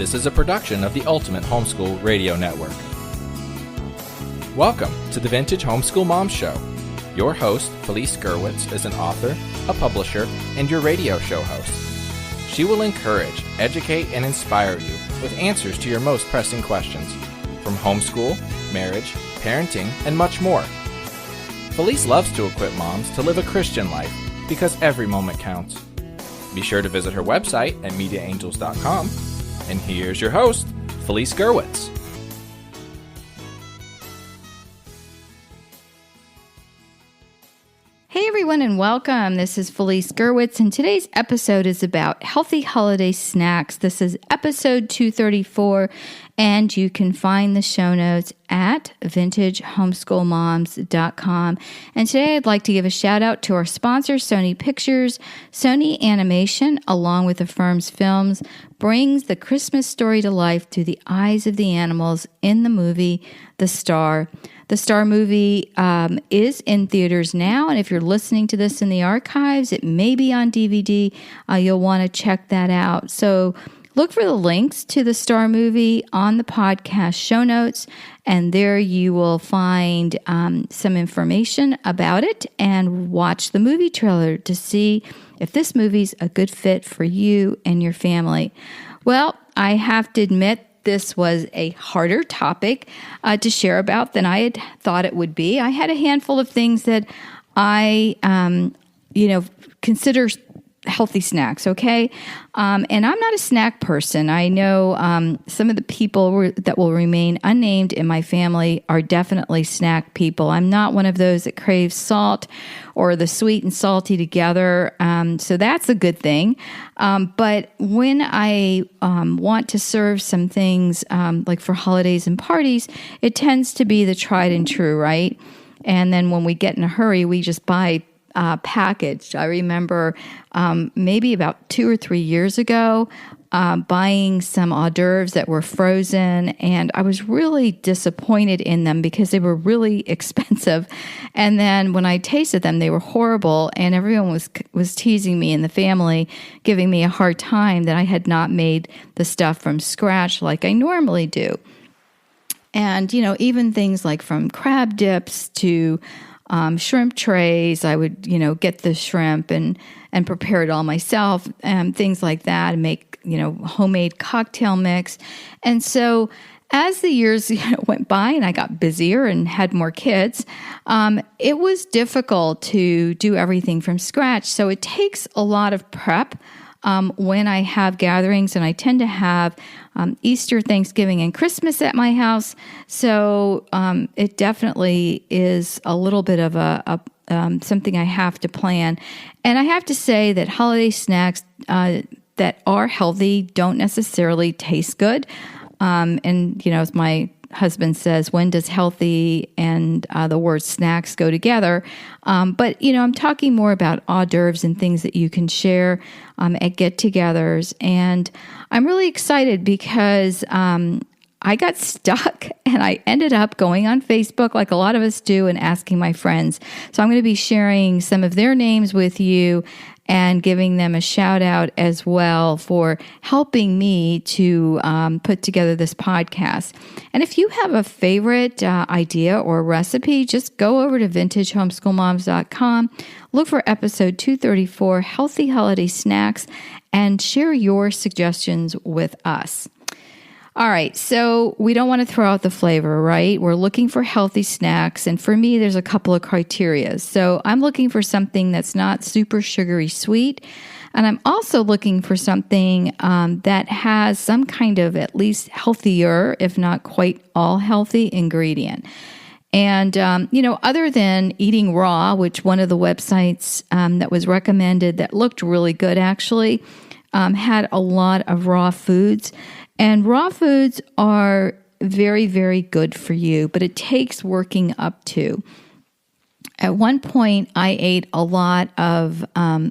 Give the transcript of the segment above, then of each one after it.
This is a production of the Ultimate Homeschool Radio Network. Welcome to the Vintage Homeschool Mom Show. Your host, Felice Gerwitz, is an author, a publisher, and your radio show host. She will encourage, educate, and inspire you with answers to your most pressing questions from homeschool, marriage, parenting, and much more. Felice loves to equip moms to live a Christian life because every moment counts. Be sure to visit her website at mediaangels.com. And here's your host, Felice Gerwitz. Hey everyone and welcome. This is Felice Gerwitz and today's episode is about healthy holiday snacks. This is episode 234 and you can find the show notes at vintagehomeschoolmoms.com. And today I'd like to give a shout out to our sponsor, Sony Pictures. Sony Animation, along with the firm's films, brings the Christmas story to life through the eyes of the animals in the movie The Star. The Star movie is in theaters now, and if you're listening to this in the archives, it may be on DVD. You'll want to check that out. So look for the links to the Star movie on the podcast show notes, and there you will find some information about it and watch the movie trailer to see if this movie's a good fit for you and your family. Well, I have to admit, this was a harder topic to share about than I had thought it would be. I had a handful of things that I, consider healthy snacks, okay? And I'm not a snack person. I know some of the people that will remain unnamed in my family are definitely snack people. I'm not one of those that craves salt or the sweet and salty together, so that's a good thing. But when I want to serve some things like for holidays and parties, it tends to be the tried and true, right? And then when we get in a hurry, we just buy packaged. I remember maybe about 2 or 3 years ago buying some hors d'oeuvres that were frozen, and I was really disappointed in them because they were really expensive. And then when I tasted them, they were horrible, and everyone was teasing me in the family, giving me a hard time that I had not made the stuff from scratch like I normally do. And, even things like from crab dips to shrimp trays, I would, get the shrimp and prepare it all myself, things like that, and make, homemade cocktail mix. And so as the years went by and I got busier and had more kids, it was difficult to do everything from scratch. So it takes a lot of prep when I have gatherings, and I tend to have Easter, Thanksgiving, and Christmas at my house. So it definitely is a little bit of a something I have to plan. And I have to say that holiday snacks that are healthy don't necessarily taste good. And, as my husband says, when does healthy and the word snacks go together? But, I'm talking more about hors d'oeuvres and things that you can share at get-togethers. And I'm really excited because I got stuck and I ended up going on Facebook like a lot of us do and asking my friends. So I'm going to be sharing some of their names with you and giving them a shout out as well for helping me to put together this podcast. And if you have a favorite idea or recipe, just go over to vintagehomeschoolmoms.com, look for episode 234, Healthy Holiday Snacks, and share your suggestions with us. All right, so we don't want to throw out the flavor, right? We're looking for healthy snacks, and for me, there's a couple of criteria. So I'm looking for something that's not super sugary sweet, and I'm also looking for something that has some kind of at least healthier, if not quite all healthy ingredient. And, other than eating raw, which one of the websites that was recommended that looked really good actually had a lot of raw foods. And raw foods are very, very good for you, but it takes working up to. At one point, I ate a lot of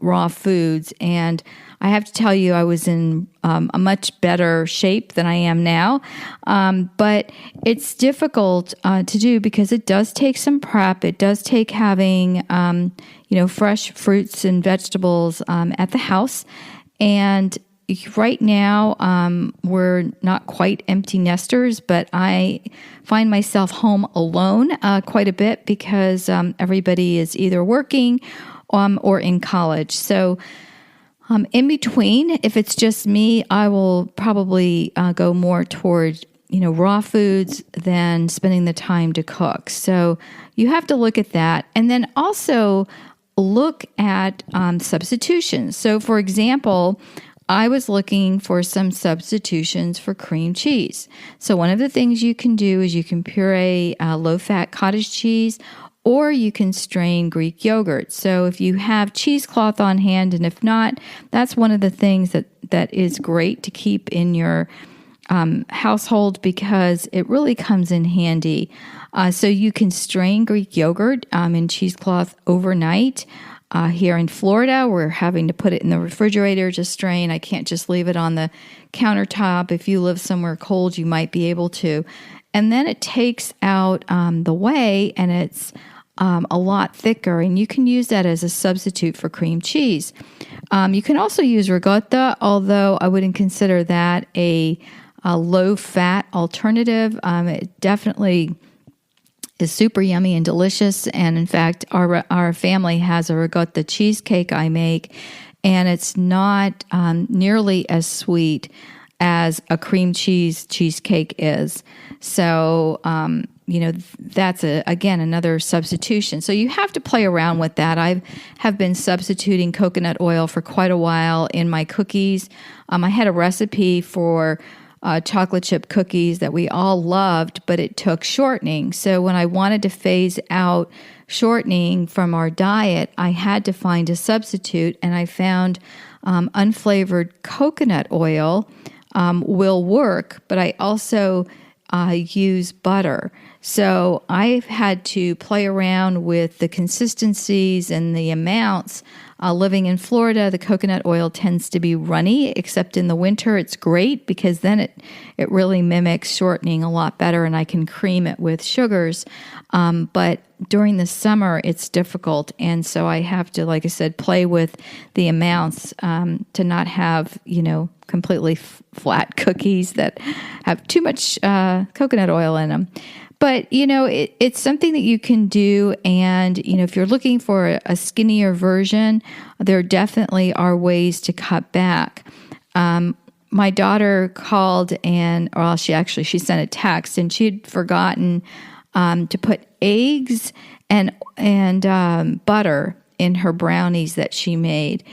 raw foods, and I have to tell you, I was in a much better shape than I am now. But it's difficult to do because it does take some prep. It does take having, fresh fruits and vegetables at the house. And right now, we're not quite empty nesters, but I find myself home alone quite a bit because everybody is either working or in college. So in between, if it's just me, I will probably go more toward raw foods than spending the time to cook. So you have to look at that. And then also look at substitutions. So for example, I was looking for some substitutions for cream cheese. So one of the things you can do is you can puree low-fat cottage cheese, or you can strain Greek yogurt. So if you have cheesecloth on hand, and if not, that's one of the things that is great to keep in your household because it really comes in handy. So you can strain Greek yogurt in cheesecloth overnight. Here in Florida, we're having to put it in the refrigerator to strain. I can't just leave it on the countertop. If you live somewhere cold, you might be able to. And then it takes out the whey, and it's a lot thicker, and you can use that as a substitute for cream cheese. You can also use ricotta, although I wouldn't consider that a low-fat alternative. It definitely is super yummy and delicious, and in fact, our family has a ricotta cheesecake I make, and it's not nearly as sweet as a cream cheese cheesecake is. So, that's again another substitution. So you have to play around with that. I have been substituting coconut oil for quite a while in my cookies. I had a recipe for chocolate chip cookies that we all loved, but it took shortening. So when I wanted to phase out shortening from our diet, I had to find a substitute, and I found unflavored coconut oil will work, but I also use butter. So I've had to play around with the consistencies and the amounts. Living in Florida, the coconut oil tends to be runny, except in the winter it's great because then it really mimics shortening a lot better, and I can cream it with sugars. But during the summer, it's difficult, and so I have to, like I said, play with the amounts to not have, completely flat cookies that have too much coconut oil in them. But, it's something that you can do. And, if you're looking for a skinnier version, there definitely are ways to cut back. My daughter called she sent a text, and she'd forgotten to put eggs and butter in her brownies that she made.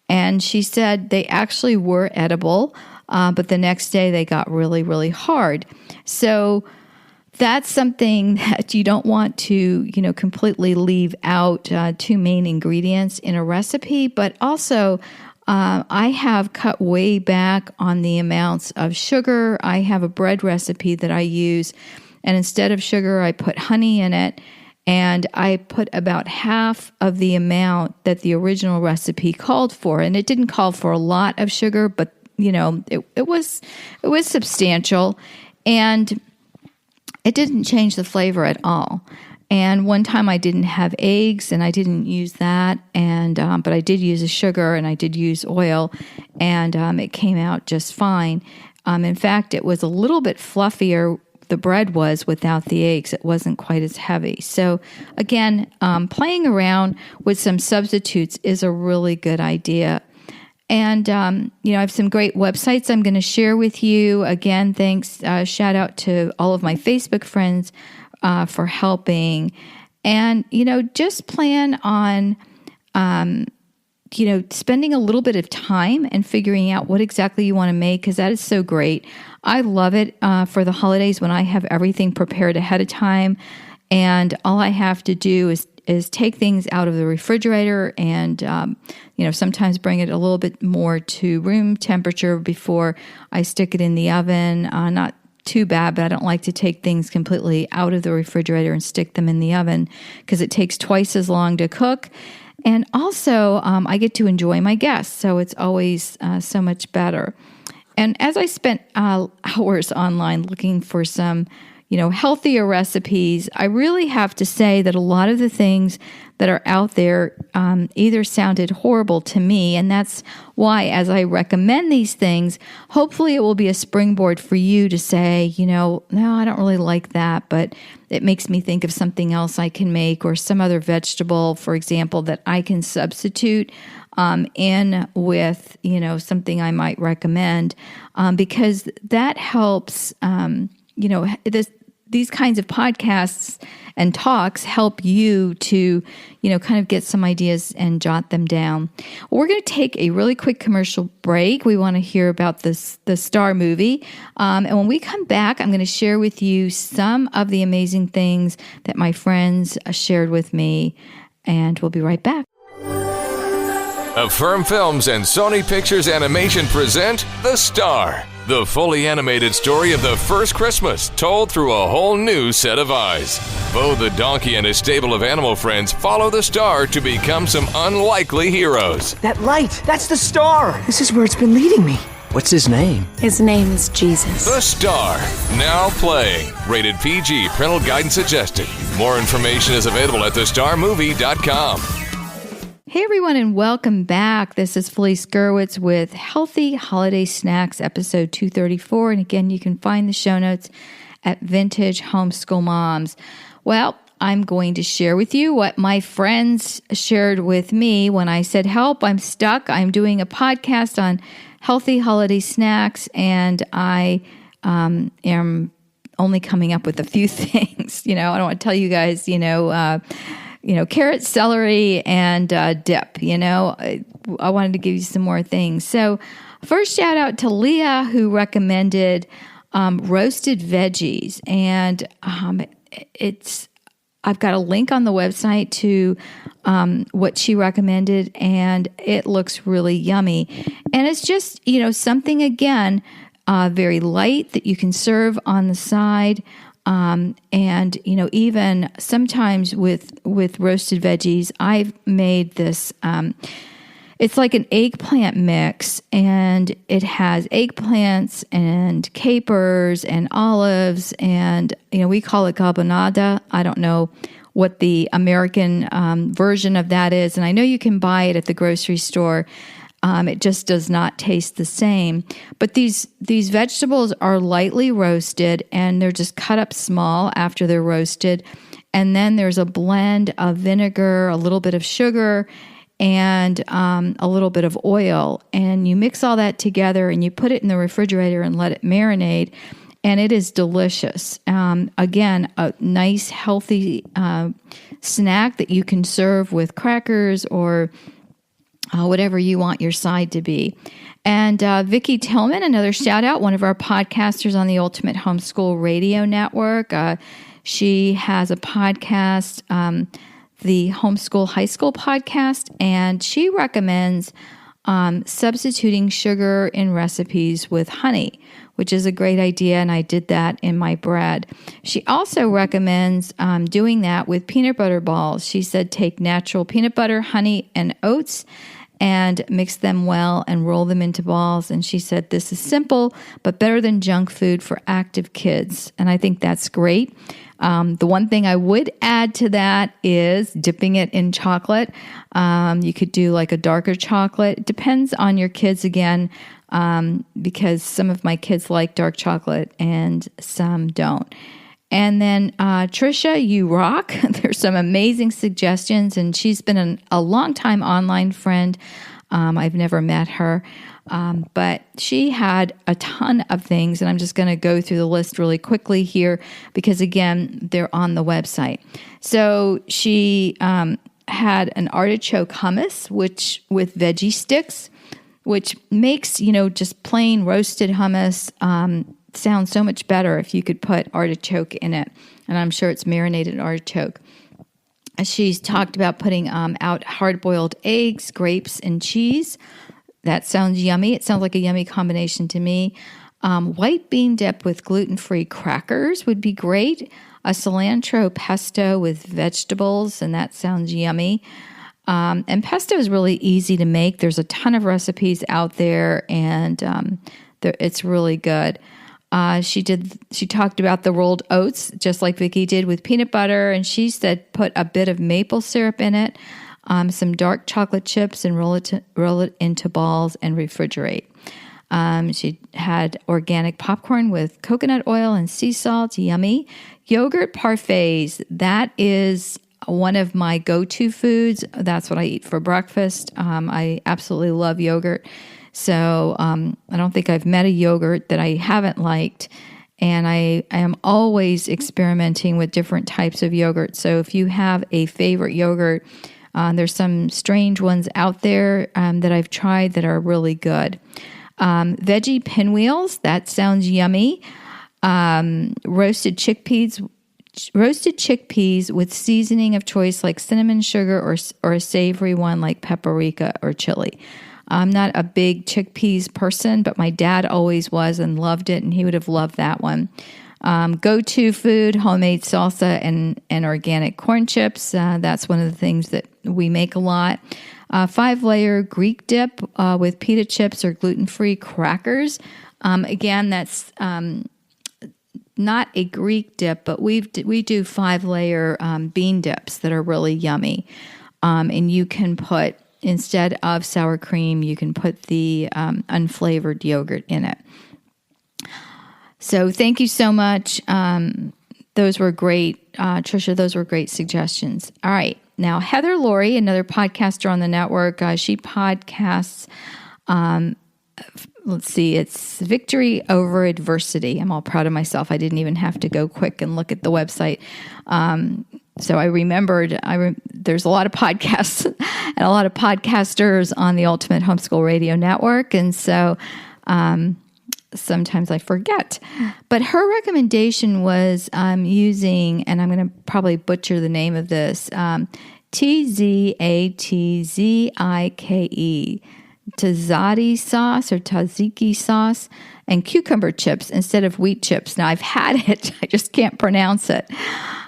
And she said they actually were edible, but the next day they got really, really hard. So that's something that you don't want to, completely leave out two main ingredients in a recipe. But also, I have cut way back on the amounts of sugar. I have a bread recipe that I use, and instead of sugar, I put honey in it. And I put about half of the amount that the original recipe called for. And it didn't call for a lot of sugar, but, it was substantial. And it didn't change the flavor at all. And one time I didn't have eggs, and I didn't use that, and but I did use a sugar, and I did use oil, and it came out just fine. In fact, it was a little bit fluffier. The bread was without the eggs. It wasn't quite as heavy. So again, playing around with some substitutes is a really good idea. And, I have some great websites I'm going to share with you. Again, thanks. Shout out to all of my Facebook friends for helping. And, just plan on, spending a little bit of time and figuring out what exactly you want to make, because that is so great. I love it for the holidays when I have everything prepared ahead of time, and all I have to do is take things out of the refrigerator and, sometimes bring it a little bit more to room temperature before I stick it in the oven. Not too bad, but I don't like to take things completely out of the refrigerator and stick them in the oven because it takes twice as long to cook. And also, I get to enjoy my guests, so it's always so much better. And as I spent hours online looking for some, healthier recipes, I really have to say that a lot of the things that are out there either sounded horrible to me, and that's why as I recommend these things, hopefully it will be a springboard for you to say, no, I don't really like that, but it makes me think of something else I can make or some other vegetable, for example, that I can substitute in with, something I might recommend, because that helps, these kinds of podcasts and talks help you to, kind of get some ideas and jot them down. We're going to take a really quick commercial break. We want to hear about the Star movie. And when we come back, I'm going to share with you some of the amazing things that my friends shared with me. And we'll be right back. Affirm Films and Sony Pictures Animation present The Star, the fully animated story of the first Christmas told through a whole new set of eyes. Bo the donkey and his stable of animal friends follow the star to become some unlikely heroes. That light, that's the star. This is where it's been leading me. What's his name? His name is Jesus. The Star, now playing. Rated PG, parental guidance suggested. More information is available at thestarmovie.com. Hey everyone, and welcome back. This is Felice Gerwitz with Healthy Holiday Snacks, episode 234. And again, you can find the show notes at Vintage Homeschool Moms. Well, I'm going to share with you what my friends shared with me when I said, help, I'm stuck. I'm doing a podcast on healthy holiday snacks, and I am only coming up with a few things. I don't want to tell you guys, carrot, celery, and dip. I wanted to give you some more things. So first, shout out to Leah, who recommended roasted veggies. And I've got a link on the website to what she recommended, and it looks really yummy. And it's just, something, again, very light that you can serve on the side. And, even sometimes with roasted veggies, I've made this, it's like an eggplant mix, and it has eggplants and capers and olives, and, we call it carbonada. I don't know what the American version of that is, and I know you can buy it at the grocery store. It just does not taste the same. But these vegetables are lightly roasted, and they're just cut up small after they're roasted. And then there's a blend of vinegar, a little bit of sugar, and a little bit of oil. And you mix all that together, and you put it in the refrigerator and let it marinate. And it is delicious. Again, a nice, healthy snack that you can serve with crackers or whatever you want your side to be. And Vicki Tillman, another shout out, one of our podcasters on the Ultimate Homeschool Radio Network. She has a podcast, the Homeschool High School podcast, and she recommends substituting sugar in recipes with honey, which is a great idea, and I did that in my bread. She also recommends doing that with peanut butter balls. She said take natural peanut butter, honey, and oats, and mix them well and roll them into balls. And she said this is simple, but better than junk food for active kids. And I think that's great. The one thing I would add to that is dipping it in chocolate. You could do like a darker chocolate. It depends on your kids again, because some of my kids like dark chocolate and some don't. And then Trisha, you rock. There's some amazing suggestions, and she's been a long-time online friend. I've never met her, but she had a ton of things, and I'm just going to go through the list really quickly here because, again, they're on the website. So she had an artichoke hummus, which with veggie sticks, which makes, just plain roasted hummus sounds so much better if you could put artichoke in it. And I'm sure it's marinated artichoke. She's talked about putting out hard-boiled eggs, grapes, and cheese. That sounds yummy. It sounds like a yummy combination to me. White bean dip with gluten-free crackers would be great. A cilantro pesto with vegetables, and that sounds yummy. And pesto is really easy to make. There's a ton of recipes out there, and it's really good. She talked about the rolled oats, just like Vicky did, with peanut butter, and she said put a bit of maple syrup in it, some dark chocolate chips, and roll it into balls and refrigerate. She had organic popcorn with coconut oil and sea salt, yummy. Yogurt parfaits, that is one of my go-to foods. That's what I eat for breakfast. I absolutely love yogurt. So I don't think I've met a yogurt that I haven't liked. And I am always experimenting with different types of yogurt. So if you have a favorite yogurt, there's some strange ones out there that I've tried that are really good. Veggie pinwheels, that sounds yummy. Roasted chickpeas with seasoning of choice like cinnamon, sugar, or a savory one like paprika or chili. I'm not a big chickpeas person, but my dad always was and loved it, and he would have loved that one. Go-to food, homemade salsa and organic corn chips. That's one of the things that we make a lot. 5-layer Greek dip with pita chips or gluten-free crackers. Again, that's not a Greek dip, but we do 5-layer bean dips that are really yummy. And you can put, instead of sour cream, you can put the unflavored yogurt in it. So thank you so much. Those were great, Trisha. Those were great suggestions. All right. Now, Heather Laurie, another podcaster on the network, she podcasts, let's see, it's Victory Over Adversity. I'm all proud of myself. I didn't even have to go quick and look at the website. So I remembered, there's a lot of podcasts and a lot of podcasters on the Ultimate Homeschool Radio Network. And so sometimes I forget. But her recommendation was using, and I'm going to probably butcher the name of this, Tzatziki, tzatziki sauce or tzatziki sauce, and cucumber chips instead of wheat chips. Now, I've had it. I just can't pronounce it.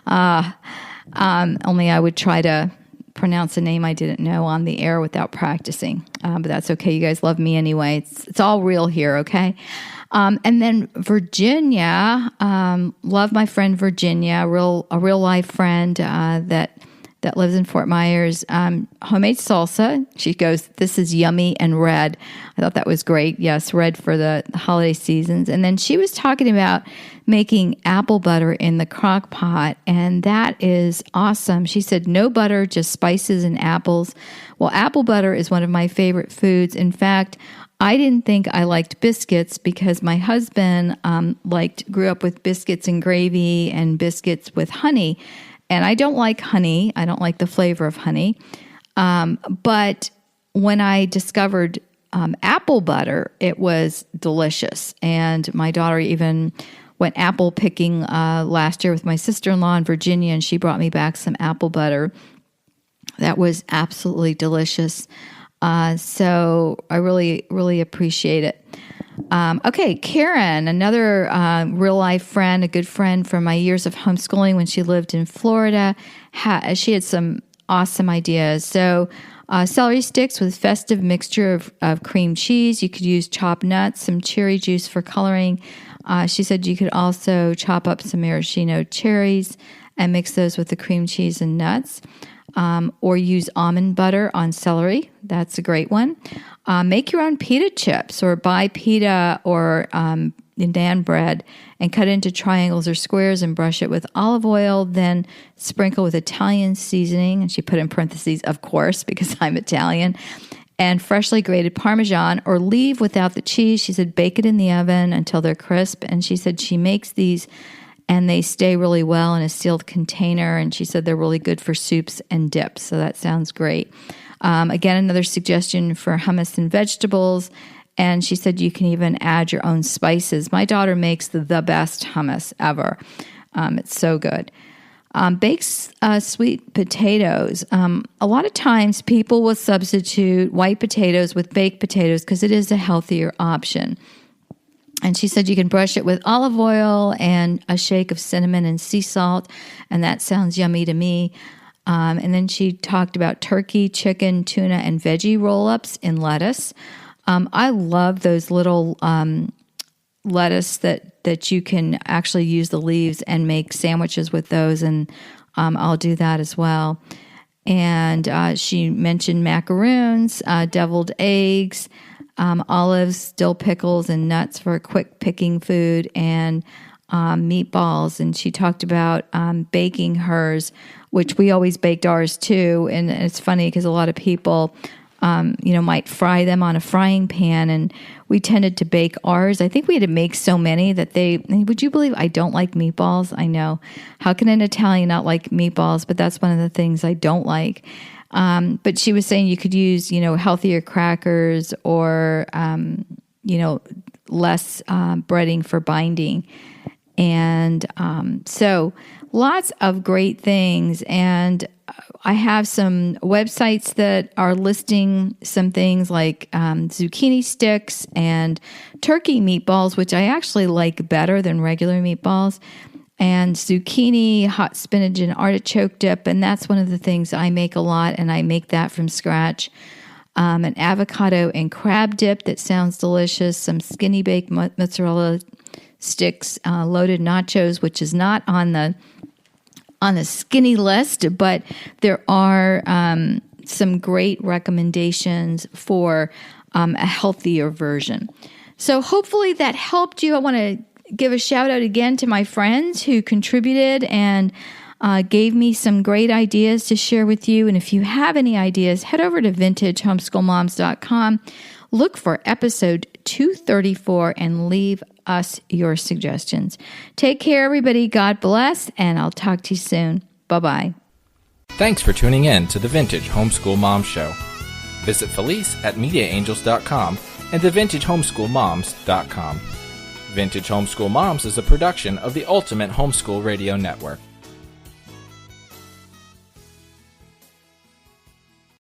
Only I would try to pronounce a name I didn't know on the air without practicing. But that's okay. You guys love me anyway. It's all real here, okay? And then Virginia, love my friend Virginia, a real life friend that lives in Fort Myers. Homemade salsa. She goes, this is yummy and red. I thought that was great. Yes, red for the holiday seasons. And then she was talking about making apple butter in the crock pot, and that is awesome. She said, no butter, just spices and apples. Well, apple butter is one of my favorite foods. In fact, I didn't think I liked biscuits because my husband grew up with biscuits and gravy and biscuits with honey. And I don't like honey. I don't like the flavor of honey. But when I discovered apple butter, it was delicious. And my daughter even went apple picking last year with my sister-in-law in Virginia, and she brought me back some apple butter. That was absolutely delicious. So I really, really appreciate it. Okay, Karen, another real-life friend, a good friend from my years of homeschooling when she lived in Florida. She had some awesome ideas. So celery sticks with festive mixture of cream cheese. You could use chopped nuts, some cherry juice for coloring. She said you could also chop up some maraschino cherries and mix those with the cream cheese and nuts. Or use almond butter on celery. That's a great one. Make your own pita chips or buy pita or naan bread and cut into triangles or squares and brush it with olive oil, then sprinkle with Italian seasoning. And she put in parentheses, of course, because I'm Italian. And freshly grated Parmesan, or leave without the cheese. She said bake it in the oven until they're crisp. And she said she makes these and they stay really well in a sealed container. And she said they're really good for soups and dips. So that sounds great. Again, another suggestion for hummus and vegetables. And she said you can even add your own spices. My daughter makes the best hummus ever. It's so good. Baked sweet potatoes. A lot of times people will substitute white potatoes with baked potatoes because it is a healthier option. And she said you can brush it with olive oil and a shake of cinnamon and sea salt, and that sounds yummy to me. And then she talked about turkey, chicken, tuna, and veggie roll-ups in lettuce. I love those little lettuce that you can actually use the leaves and make sandwiches with those, and I'll do that as well. And she mentioned macaroons, deviled eggs, olives, dill pickles, and nuts for a quick picking food, and meatballs. And she talked about baking hers, which we always baked ours too. And it's funny because a lot of people might fry them on a frying pan, and we tended to bake ours. I think we had to make so many that would you believe I don't like meatballs? I know. How can an Italian not like meatballs? But that's one of the things I don't like. But she was saying you could use, healthier crackers or, less breading for binding. And so lots of great things. And I have some websites that are listing some things like zucchini sticks and turkey meatballs, which I actually like better than regular meatballs, and zucchini, hot spinach, and artichoke dip. And that's one of the things I make a lot, and I make that from scratch. An avocado and crab dip that sounds delicious, some skinny baked mozzarella sticks, loaded nachos, which is not on the skinny list, but there are some great recommendations for a healthier version. So hopefully that helped you. I want to give a shout out again to my friends who contributed and gave me some great ideas to share with you. And if you have any ideas, head over to vintagehomeschoolmoms.com, look for episode 234, and leave us your suggestions. Take care, everybody. God bless, and I'll talk to you soon. Bye-bye. Thanks for tuning in to the Vintage Homeschool Mom Show. Visit Felice at MediaAngels.com and TheVintageHomeschoolMoms.com. Vintage Homeschool Moms is a production of the Ultimate Homeschool Radio Network.